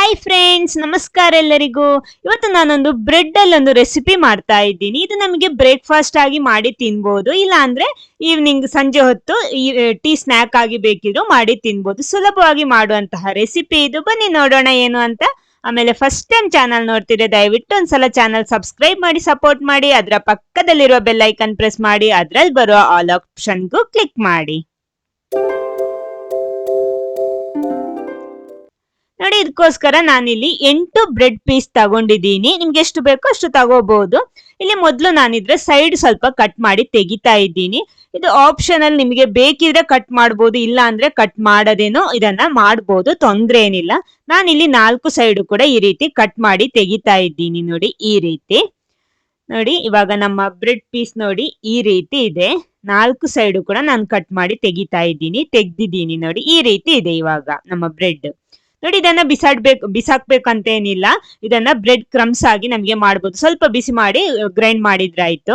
Hi friends, ನಮಸ್ಕಾರ ಎಲ್ಲರಿಗೂ. ಇವತ್ತು ನಾನೊಂದು ಬ್ರೆಡ್ ಅಲ್ಲಿ ಒಂದು ರೆಸಿಪಿ ಮಾಡ್ತಾ ಇದ್ದೀನಿ. ಇದು ನಮಗೆ ಬ್ರೇಕ್ಫಾಸ್ಟ್ ಆಗಿ ಮಾಡಿ ತಿನ್ಬೋದು, ಇಲ್ಲ ಅಂದ್ರೆ ಈವ್ನಿಂಗ್ ಸಂಜೆ ಹೊತ್ತು ಟೀ ಸ್ನಾಕ್ ಆಗಿ ಬೇಕಿದ್ರು ಮಾಡಿ ತಿನ್ಬೋದು. ಸುಲಭವಾಗಿ ಮಾಡುವಂತಹ ರೆಸಿಪಿ ಇದು. ಬನ್ನಿ ನೋಡೋಣ ಏನು ಅಂತ. ಆಮೇಲೆ ಫಸ್ಟ್ ಟೈಮ್ ಚಾನಲ್ ನೋಡ್ತಿದ್ರೆ ದಯವಿಟ್ಟು ಒಂದ್ಸಲ ಚಾನಲ್ ಸಬ್ಸ್ಕ್ರೈಬ್ ಮಾಡಿ ಸಪೋರ್ಟ್ ಮಾಡಿ. ಅದರ ಪಕ್ಕದಲ್ಲಿರುವ ಬೆಲ್ ಐಕನ್ ಪ್ರೆಸ್ ಮಾಡಿ, ಅದ್ರಲ್ಲಿ ಬರುವ ಆಲ್ ಆಪ್ಷನ್ಗೂ ಕ್ಲಿಕ್ ಮಾಡಿ. ನೋಡಿ, ಇದಕ್ಕೋಸ್ಕರ ನಾನಿಲ್ಲಿ 8 ಬ್ರೆಡ್ ಪೀಸ್ ತಗೊಂಡಿದ್ದೀನಿ. ನಿಮ್ಗೆ ಎಷ್ಟು ಬೇಕೋ ಅಷ್ಟು ತಗೋಬಹುದು. ಇಲ್ಲಿ ಮೊದಲು ನಾನಿದ್ರೆ ಸೈಡ್ ಸ್ವಲ್ಪ ಕಟ್ ಮಾಡಿ ತೆಗಿತಾ ಇದ್ದೀನಿ. ಇದು ಆಪ್ಷನಲ್, ನಿಮಗೆ ಬೇಕಿದ್ರೆ ಕಟ್ ಮಾಡ್ಬೋದು, ಇಲ್ಲ ಅಂದ್ರೆ ಕಟ್ ಮಾಡದೇನೋ ಇದನ್ನ ಮಾಡ್ಬೋದು, ತೊಂದ್ರೆ ಏನಿಲ್ಲ. ನಾನಿಲ್ಲಿ 4 ಸೈಡ್ ಕೂಡ ಈ ರೀತಿ ಕಟ್ ಮಾಡಿ ತೆಗಿತಾ ಇದ್ದೀನಿ. ನೋಡಿ, ಈ ರೀತಿ ನೋಡಿ. ಇವಾಗ ನಮ್ಮ ಬ್ರೆಡ್ ಪೀಸ್ ನೋಡಿ ಈ ರೀತಿ ಇದೆ. 4 ಸೈಡ್ ಕೂಡ ನಾನು ಕಟ್ ಮಾಡಿ ತೆಗಿತಾ ಇದ್ದೀನಿ, ತೆಗ್ದಿದ್ದೀನಿ. ನೋಡಿ, ಈ ರೀತಿ ಇದೆ ಇವಾಗ ನಮ್ಮ ಬ್ರೆಡ್. ನೋಡಿ, ಇದನ್ನ ಬಿಸಾಕ್ಬೇಕಂತ ಏನಿಲ್ಲ. ಇದನ್ನ ಬ್ರೆಡ್ ಕ್ರಮ್ಸ್ ಆಗಿ ನಮಗೆ ಮಾಡ್ಬೋದು. ಸ್ವಲ್ಪ ಬಿಸಿ ಮಾಡಿ ಗ್ರೈಂಡ್ ಮಾಡಿದ್ರಾಯ್ತು.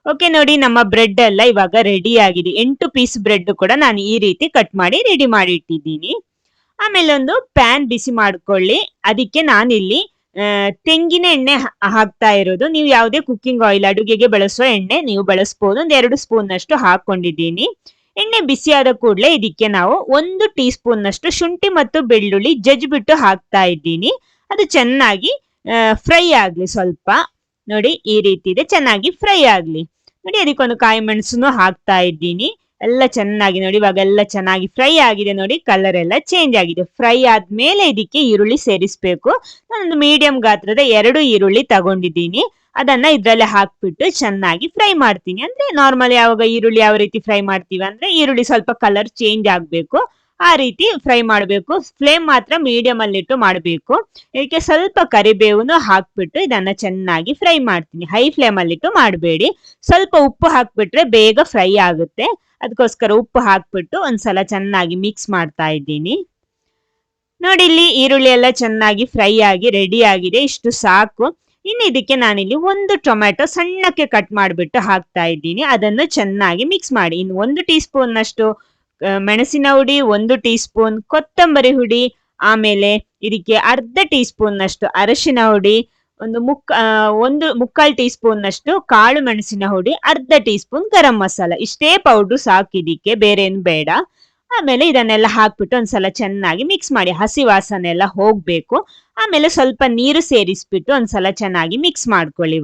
ಓಕೆ, ನೋಡಿ, ನಮ್ಮ ಬ್ರೆಡ್ ಎಲ್ಲ ಇವಾಗ ರೆಡಿ ಆಗಿದೆ. 8 ಪೀಸ್ ಬ್ರೆಡ್ ಕೂಡ ನಾನು ಈ ರೀತಿ ಕಟ್ ಮಾಡಿ ರೆಡಿ ಮಾಡಿ ಇಟ್ಟಿದ್ದೀನಿ. ಆಮೇಲೆ ಒಂದು ಪ್ಯಾನ್ ಬಿಸಿ ಮಾಡ್ಕೊಳ್ಳಿ. ಅದಕ್ಕೆ ನಾನಿಲ್ಲಿ ತೆಂಗಿನ ಎಣ್ಣೆ ಹಾಕ್ತಾ ಇರೋದು. ನೀವು ಯಾವುದೇ ಕುಕ್ಕಿಂಗ್ ಆಯಿಲ್, ಅಡುಗೆಗೆ ಬಳಸುವ ಎಣ್ಣೆ ನೀವು ಬಳಸಬಹುದು. ಒಂದು 2 ಸ್ಪೂನ್ ಅಷ್ಟು ಹಾಕೊಂಡಿದ್ದೀನಿ. ಎಣ್ಣೆ ಬಿಸಿ ಆದ ಕೂಡಲೇ ಇದಕ್ಕೆ ನಾವು 1 ಟೀ ಸ್ಪೂನ್ ನಷ್ಟು ಶುಂಠಿ ಮತ್ತು ಬೆಳ್ಳುಳ್ಳಿ ಜಜ್ಜಿಬಿಟ್ಟು ಹಾಕ್ತಾ ಇದ್ದೀನಿ. ಅದು ಚೆನ್ನಾಗಿ ಫ್ರೈ ಆಗ್ಲಿ ಸ್ವಲ್ಪ. ನೋಡಿ, ಈ ರೀತಿ ಇದೆ, ಚೆನ್ನಾಗಿ ಫ್ರೈ ಆಗ್ಲಿ. ನೋಡಿ, ಅದಕ್ಕೊಂದು ಕಾಯಿ ಮೆಣಸನ್ನು ಹಾಕ್ತಾ ಇದ್ದೀನಿ. ಎಲ್ಲ ಚೆನ್ನಾಗಿ ನೋಡಿ, ಇವಾಗ ಎಲ್ಲ ಚೆನ್ನಾಗಿ ಫ್ರೈ ಆಗಿದೆ. ನೋಡಿ, ಕಲರ್ ಎಲ್ಲ ಚೇಂಜ್ ಆಗಿದೆ. ಫ್ರೈ ಆದ್ಮೇಲೆ ಇದಕ್ಕೆ ಈರುಳ್ಳಿ ಸೇರಿಸ್ಬೇಕು. ನಾನೊಂದು ಮೀಡಿಯಂ ಗಾತ್ರದ 2 ಈರುಳ್ಳಿ ತಗೊಂಡಿದ್ದೀನಿ. ಅದನ್ನ ಇದ್ರಲ್ಲೇ ಹಾಕ್ಬಿಟ್ಟು ಚೆನ್ನಾಗಿ ಫ್ರೈ ಮಾಡ್ತೀನಿ. ಅಂದ್ರೆ ನಾರ್ಮಲ್ ಯಾವಾಗ ಈರುಳ್ಳಿ ಯಾವ ರೀತಿ ಫ್ರೈ ಮಾಡ್ತೀವಿ ಅಂದ್ರೆ ಈರುಳ್ಳಿ ಸ್ವಲ್ಪ ಕಲರ್ ಚೇಂಜ್ ಆಗ್ಬೇಕು, ಆ ರೀತಿ ಫ್ರೈ ಮಾಡಬೇಕು. ಫ್ಲೇಮ್ ಮಾತ್ರ ಮೀಡಿಯಂ ಅಲ್ಲಿಟ್ಟು ಮಾಡಬೇಕು. ಇದಕ್ಕೆ ಸ್ವಲ್ಪ ಕರಿಬೇವನ್ನು ಹಾಕ್ಬಿಟ್ಟು ಇದನ್ನ ಚೆನ್ನಾಗಿ ಫ್ರೈ ಮಾಡ್ತೀನಿ. ಹೈ ಫ್ಲೇಮ್ ಅಲ್ಲಿಟ್ಟು ಮಾಡಬೇಡಿ. ಸ್ವಲ್ಪ ಉಪ್ಪು ಹಾಕ್ಬಿಟ್ರೆ ಬೇಗ ಫ್ರೈ ಆಗುತ್ತೆ. ಅದಕ್ಕೋಸ್ಕರ ಉಪ್ಪು ಹಾಕ್ಬಿಟ್ಟು ಒಂದ್ಸಲ ಚೆನ್ನಾಗಿ ಮಿಕ್ಸ್ ಮಾಡ್ತಾ ಇದ್ದೀನಿ. ನೋಡಿ, ಇಲ್ಲಿ ಈರುಳ್ಳಿ ಎಲ್ಲ ಚೆನ್ನಾಗಿ ಫ್ರೈ ಆಗಿ ರೆಡಿ ಆಗಿದೆ. ಇಷ್ಟು ಸಾಕು. ಇನ್ನು ಇದಕ್ಕೆ ನಾನಿಲ್ಲಿ 1 ಟೊಮೆಟೊ ಸಣ್ಣಕ್ಕೆ ಕಟ್ ಮಾಡಿಬಿಟ್ಟು ಹಾಕ್ತಾ ಇದ್ದೀನಿ. ಅದನ್ನು ಚೆನ್ನಾಗಿ ಮಿಕ್ಸ್ ಮಾಡಿ. ಇನ್ನು 1 ಟೀ ಸ್ಪೂನ್ ನಷ್ಟು ಮೆಣಸಿನ ಹುಡಿ, 1 ಟೀ ಸ್ಪೂನ್ ಕೊತ್ತಂಬರಿ ಹುಡಿ, ಆಮೇಲೆ ಇದಕ್ಕೆ ಅರ್ಧ ಟೀ ಸ್ಪೂನ್ ನಷ್ಟು ಅರಶಿನ ಹುಡಿ, ಒಂದು ಮುಕ್ಕಾಲ್ ಟೀ ಸ್ಪೂನ್ ನಷ್ಟು ಕಾಳು ಮೆಣಸಿನ ಹುಡಿ, ಅರ್ಧ ಟೀ ಸ್ಪೂನ್ ಗರಂ ಮಸಾಲ. ಇಷ್ಟೇ ಪೌಡ್ರು ಸಾಕು, ಇದಕ್ಕೆ ಬೇರೆ ಏನು ಬೇಡ. ಆಮೇಲೆ ಇದನ್ನೆಲ್ಲ ಹಾಕ್ಬಿಟ್ಟು ಒಂದ್ಸಲ ಚೆನ್ನಾಗಿ ಮಿಕ್ಸ್ ಮಾಡಿ. ಹಸಿ ವಾಸನೆ ಎಲ್ಲ ಹೋಗ್ಬೇಕು. ಆಮೇಲೆ ಸ್ವಲ್ಪ ನೀರು ಸೇರಿಸ್ಬಿಟ್ಟು ಒಂದ್ಸಲ ಚೆನ್ನಾಗಿ ಮಿಕ್ಸ್ ಮಾಡ್ಕೊಳ್ಳಿ.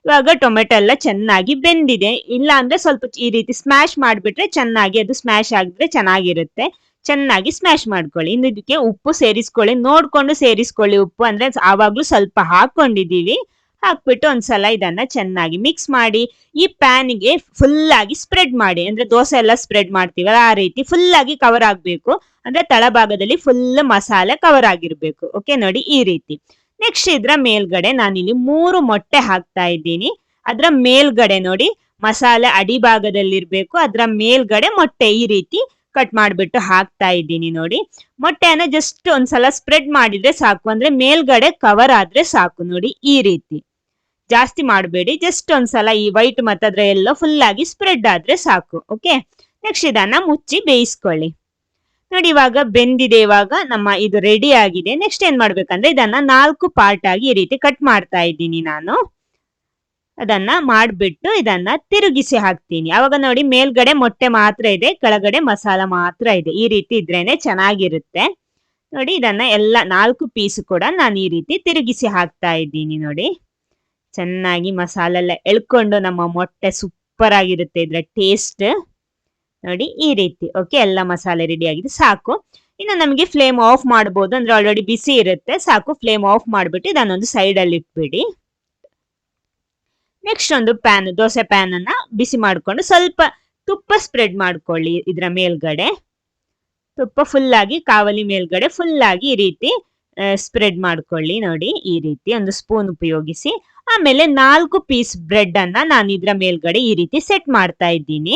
ಇವಾಗ ಟೊಮೆಟೊ ಎಲ್ಲ ಚೆನ್ನಾಗಿ ಬೆಂದಿದೆ. ಇಲ್ಲ ಅಂದ್ರೆ ಸ್ವಲ್ಪ ಈ ರೀತಿ ಸ್ಮ್ಯಾಶ್ ಮಾಡ್ಬಿಟ್ರೆ ಚೆನ್ನಾಗಿ ಅದು ಸ್ಮ್ಯಾಶ್ ಆಗಿದ್ರೆ ಚೆನ್ನಾಗಿರುತ್ತೆ. ಚೆನ್ನಾಗಿ ಸ್ಮ್ಯಾಶ್ ಮಾಡ್ಕೊಳ್ಳಿ. ಇನ್ನು ಇದಕ್ಕೆ ಉಪ್ಪು ಸೇರಿಸ್ಕೊಳ್ಳಿ, ನೋಡ್ಕೊಂಡು ಸೇರಿಸ್ಕೊಳ್ಳಿ. ಉಪ್ಪು ಅಂದ್ರೆ ಆವಾಗ್ಲೂ ಸ್ವಲ್ಪ ಹಾಕೊಂಡಿದೀವಿ. ಹಾಕ್ಬಿಟ್ಟು ಒಂದ್ಸಲ ಇದನ್ನ ಚೆನ್ನಾಗಿ ಮಿಕ್ಸ್ ಮಾಡಿ ಈ ಪ್ಯಾನ್ಗೆ ಫುಲ್ ಆಗಿ ಸ್ಪ್ರೆಡ್ ಮಾಡಿ. ಅಂದ್ರೆ ದೋಸೆ ಎಲ್ಲ ಸ್ಪ್ರೆಡ್ ಮಾಡ್ತೀವಲ್ಲ ಆ ರೀತಿ ಫುಲ್ ಆಗಿ ಕವರ್ ಆಗ್ಬೇಕು. ಅಂದ್ರೆ ತಳಭಾಗದಲ್ಲಿ ಫುಲ್ ಮಸಾಲೆ ಕವರ್ ಆಗಿರ್ಬೇಕು. ಓಕೆ, ನೋಡಿ, ಈ ರೀತಿ. ನೆಕ್ಸ್ಟ್ ಇದ್ರ ಮೇಲ್ಗಡೆ ನಾನಿಲ್ಲಿ 3 ಮೊಟ್ಟೆ ಹಾಕ್ತಾ ಇದ್ದೀನಿ. ಅದ್ರ ಮೇಲ್ಗಡೆ ನೋಡಿ ಮಸಾಲೆ ಅಡಿಭಾಗದಲ್ಲಿರ್ಬೇಕು. ಅದ್ರ ಮೇಲ್ಗಡೆ ಮೊಟ್ಟೆ ಈ ರೀತಿ ಕಟ್ ಮಾಡ್ಬಿಟ್ಟು ಹಾಕ್ತಾ ಇದ್ದೀನಿ. ನೋಡಿ, ಮೊಟ್ಟೆನ ಜಸ್ಟ್ ಒಂದ್ಸಲ ಸ್ಪ್ರೆಡ್ ಮಾಡಿದ್ರೆ ಸಾಕು. ಅಂದ್ರೆ ಮೇಲ್ಗಡೆ ಕವರ್ ಆದ್ರೆ ಸಾಕು. ನೋಡಿ, ಈ ರೀತಿ ಜಾಸ್ತಿ ಮಾಡಬೇಡಿ. ಜಸ್ಟ್ ಒಂದ್ಸಲ ಈ ವೈಟ್ ಮತ್ತೆ ಅದ್ರ ಎಲ್ಲೋ ಫುಲ್ ಆಗಿ ಸ್ಪ್ರೆಡ್ ಆದ್ರೆ ಸಾಕು. ಓಕೆ, ನೆಕ್ಸ್ಟ್ ಇದನ್ನ ಮುಚ್ಚಿ ಬೇಯಿಸ್ಕೊಳ್ಳಿ. ನೋಡಿ, ಇವಾಗ ಬೆಂದಿದೆ. ಇವಾಗ ನಮ್ಮ ಇದು ರೆಡಿ ಆಗಿದೆ. ನೆಕ್ಸ್ಟ್ ಏನ್ ಮಾಡ್ಬೇಕಂದ್ರೆ ಇದನ್ನ 4 ಪಾರ್ಟ್ ಆಗಿ ಈ ರೀತಿ ಕಟ್ ಮಾಡ್ತಾ ಇದ್ದೀನಿ ನಾನು. ಅದನ್ನ ಮಾಡ್ಬಿಟ್ಟು ಇದನ್ನ ತಿರುಗಿಸಿ ಹಾಕ್ತೀನಿ. ಅವಾಗ ನೋಡಿ, ಮೇಲ್ಗಡೆ ಮೊಟ್ಟೆ ಮಾತ್ರ ಇದೆ, ಕೆಳಗಡೆ ಮಸಾಲ ಮಾತ್ರ ಇದೆ. ಈ ರೀತಿ ಇದ್ರೇನೆ ಚೆನ್ನಾಗಿರುತ್ತೆ. ನೋಡಿ, ಇದನ್ನ ಎಲ್ಲ 4 ಪೀಸ್ ಕೂಡ ನಾನು ಈ ರೀತಿ ತಿರುಗಿಸಿ ಹಾಕ್ತಾ ಇದ್ದೀನಿ. ನೋಡಿ, ಚೆನ್ನಾಗಿ ಮಸಾಲೆ ಎಲ್ಲ ಎಳ್ಕೊಂಡು ನಮ್ಮ ಮೊಟ್ಟೆ ಸೂಪರ್ ಆಗಿರುತ್ತೆ ಇದ್ರ ಟೇಸ್ಟ್. ನೋಡಿ, ಈ ರೀತಿ. ಓಕೆ, ಎಲ್ಲ ಮಸಾಲೆ ರೆಡಿ ಆಗಿದೆ, ಸಾಕು. ಇನ್ನು ನಮಗೆ ಫ್ಲೇಮ್ ಆಫ್ ಮಾಡ್ಬೋದು. ಅಂದ್ರೆ ಆಲ್ರೆಡಿ ಬಿಸಿ ಇರುತ್ತೆ, ಸಾಕು. ಫ್ಲೇಮ್ ಆಫ್ ಮಾಡ್ಬಿಟ್ಟು ಇದನ್ನೊಂದು ಸೈಡ್ ಅಲ್ಲಿ ಇಟ್ಬಿಡಿ. ನೆಕ್ಸ್ಟ್ ಒಂದು ದೋಸೆ ಪ್ಯಾನ್ ಅನ್ನ ಬಿಸಿ ಮಾಡ್ಕೊಂಡು ಸ್ವಲ್ಪ ತುಪ್ಪ ಸ್ಪ್ರೆಡ್ ಮಾಡ್ಕೊಳ್ಳಿ. ಇದ್ರ ಮೇಲ್ಗಡೆ ತುಪ್ಪ ಫುಲ್ ಆಗಿ ಕಾವಲಿ ಮೇಲ್ಗಡೆ ಫುಲ್ ಆಗಿ ಈ ರೀತಿ ಸ್ಪ್ರೆಡ್ ಮಾಡ್ಕೊಳ್ಳಿ. ನೋಡಿ, ಈ ರೀತಿ ಒಂದು ಸ್ಪೂನ್ ಉಪಯೋಗಿಸಿ. ಆಮೇಲೆ 4 ಪೀಸ್ ಬ್ರೆಡ್ ಅನ್ನ ನಾನು ಇದ್ರ ಮೇಲ್ಗಡೆ ಈ ರೀತಿ ಸೆಟ್ ಮಾಡ್ತಾ ಇದ್ದೀನಿ.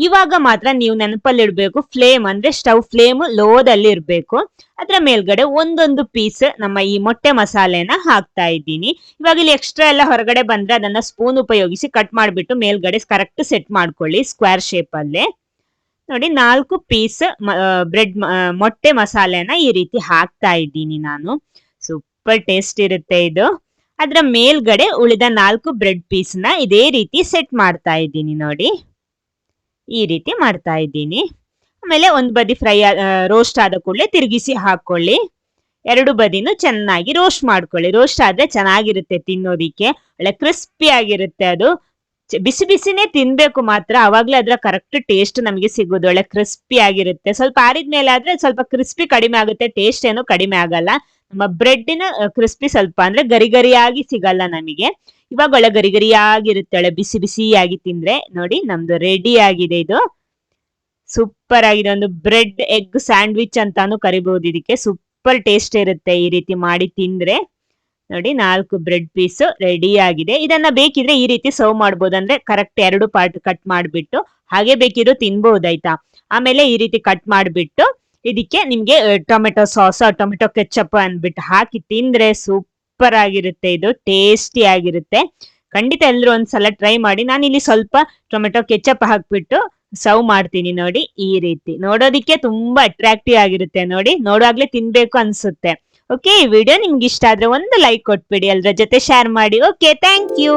ಇವಾಗ ಮಾತ್ರ ನೀವು ನೆನಪಲ್ಲಿಡ್ಬೇಕು, ಫ್ಲೇಮ್ ಅಂದ್ರೆ ಸ್ಟವ್ ಫ್ಲೇಮ್ ಲೋದಲ್ಲಿ ಇರ್ಬೇಕು. ಅದ್ರ ಮೇಲ್ಗಡೆ ಒಂದೊಂದು ಪೀಸ್ ನಮ್ಮ ಈ ಮೊಟ್ಟೆ ಮಸಾಲೆನ ಹಾಕ್ತಾ ಇದ್ದೀನಿ. ಇವಾಗ ಇಲ್ಲಿ ಎಕ್ಸ್ಟ್ರಾ ಎಲ್ಲ ಹೊರಗಡೆ ಬಂದ್ರೆ ಅದನ್ನ ಸ್ಪೂನ್ ಉಪಯೋಗಿಸಿ ಕಟ್ ಮಾಡ್ಬಿಟ್ಟು ಮೇಲ್ಗಡೆ ಕರೆಕ್ಟ್ ಸೆಟ್ ಮಾಡ್ಕೊಳ್ಳಿ ಸ್ಕ್ವೇರ್ ಶೇಪ್ ಅಲ್ಲೇ. ನೋಡಿ, 4 ಪೀಸ್ ಮೊಟ್ಟೆ ಮಸಾಲೆನ ಈ ರೀತಿ ಹಾಕ್ತಾ ಇದ್ದೀನಿ ನಾನು. ಸೂಪರ್ ಟೇಸ್ಟ್ ಇರುತ್ತೆ ಇದು. ಅದ್ರ ಮೇಲ್ಗಡೆ ಉಳಿದ 4 ಬ್ರೆಡ್ ಪೀಸ್ ನ ಇದೇ ರೀತಿ ಸೆಟ್ ಮಾಡ್ತಾ ಇದ್ದೀನಿ ನೋಡಿ, ಈ ರೀತಿ ಮಾಡ್ತಾ ಇದ್ದೀನಿ. ಆಮೇಲೆ ಒಂದ್ ಬದಿ ರೋಸ್ಟ್ ಆದ ಕೂಡಲೇ ತಿರುಗಿಸಿ ಹಾಕೊಳ್ಳಿ. ಎರಡು ಬದಿನೂ ಚೆನ್ನಾಗಿ ರೋಸ್ಟ್ ಮಾಡ್ಕೊಳ್ಳಿ. ರೋಸ್ಟ್ ಆದ್ರೆ ಚೆನ್ನಾಗಿರುತ್ತೆ ತಿನ್ನೋದಿಕ್ಕೆ, ಒಳ್ಳೆ ಕ್ರಿಸ್ಪಿ ಆಗಿರುತ್ತೆ ಅದು. ಬಿಸಿ ಬಿಸಿನೇ ತಿನ್ಬೇಕು ಮಾತ್ರ, ಅವಾಗ್ಲೇ ಅದ್ರ ಕರೆಕ್ಟ್ ಟೇಸ್ಟ್ ನಮಗೆ ಸಿಗೋದು. ಒಳ್ಳೆ ಕ್ರಿಸ್ಪಿ ಆಗಿರುತ್ತೆ. ಸ್ವಲ್ಪ ಆರಿದ್ಮೇಲೆ ಆದ್ರೆ ಸ್ವಲ್ಪ ಕ್ರಿಸ್ಪಿ ಕಡಿಮೆ ಆಗುತ್ತೆ, ಟೇಸ್ಟ್ ಏನು ಕಡಿಮೆ ಆಗಲ್ಲ. ನಮ್ಮ ಬ್ರೆಡ್ಡಿನ ಕ್ರಿಸ್ಪಿ ಸ್ವಲ್ಪ ಅಂದ್ರೆ ಗರಿ ಗರಿಯಾಗಿ ಸಿಗಲ್ಲ ನಮಗೆ. ಇವಾಗ ಒಳ್ಳೆ ಗರಿ ಗರಿಯಾಗಿರುತ್ತೆ, ಒಳ್ಳೆ ಬಿಸಿ ಬಿಸಿಯಾಗಿ ತಿಂದ್ರೆ ನೋಡಿ ನಮ್ದು ರೆಡಿ ಆಗಿದೆ. ಇದು ಸೂಪರ್ ಆಗಿದೆ. ಒಂದು ಬ್ರೆಡ್ ಎಗ್ ಸ್ಯಾಂಡ್ವಿಚ್ ಅಂತಾನು ಕರಿಬಹುದು ಇದಕ್ಕೆ. ಸೂಪರ್ ಟೇಸ್ಟ್ ಇರುತ್ತೆ ಈ ರೀತಿ ಮಾಡಿ ತಿಂದ್ರೆ. ನೋಡಿ 4 ಬ್ರೆಡ್ ಪೀಸ್ ರೆಡಿ ಆಗಿದೆ. ಇದನ್ನ ಬೇಕಿದ್ರೆ ಈ ರೀತಿ ಸರ್ವ್ ಮಾಡ್ಬೋದು, ಅಂದ್ರೆ ಕರೆಕ್ಟ್ 2 ಪಾರ್ಟ್ ಕಟ್ ಮಾಡ್ಬಿಟ್ಟು ಹಾಗೆ ಬೇಕಿದ್ರು ತಿನ್ಬಹುದಾಯ್ತಾ. ಆಮೇಲೆ ಈ ರೀತಿ ಕಟ್ ಮಾಡ್ಬಿಟ್ಟು ಇದಕ್ಕೆ ನಿಮ್ಗೆ ಟೊಮೆಟೊ ಸಾಸ್, ಟೊಮೆಟೊ ಕೆಚಪ್ ಅಂದ್ಬಿಟ್ಟು ಹಾಕಿ ತಿಂದ್ರೆ ಸೂಪರ್ ಆಗಿರುತ್ತೆ. ಇದು ಟೇಸ್ಟಿ ಆಗಿರುತ್ತೆ. ಖಂಡಿತ ಎಲ್ಲರೂ ಒಂದ್ಸಲ ಟ್ರೈ ಮಾಡಿ. ನಾನು ಇಲ್ಲಿ ಸ್ವಲ್ಪ ಟೊಮೆಟೊ ಕೆಚಪ್ ಹಾಕ್ಬಿಟ್ಟು ಸರ್ವ್ ಮಾಡ್ತೀನಿ ನೋಡಿ, ಈ ರೀತಿ. ನೋಡೋದಿಕ್ಕೆ ತುಂಬಾ ಅಟ್ರಾಕ್ಟಿವ್ ಆಗಿರುತ್ತೆ ನೋಡಿ, ನೋಡುವಾಗ್ಲೇ ತಿನ್ಬೇಕು ಅನ್ಸುತ್ತೆ. ಓಕೆ, ಈ ವಿಡಿಯೋ ನಿಮ್ಗೆ ಇಷ್ಟ ಆದ್ರೆ ಒಂದು ಲೈಕ್ ಕೊಟ್ಬಿಡಿ, ಎಲ್ಲರ ಜೊತೆ ಶೇರ್ ಮಾಡಿ. Okay, thank you.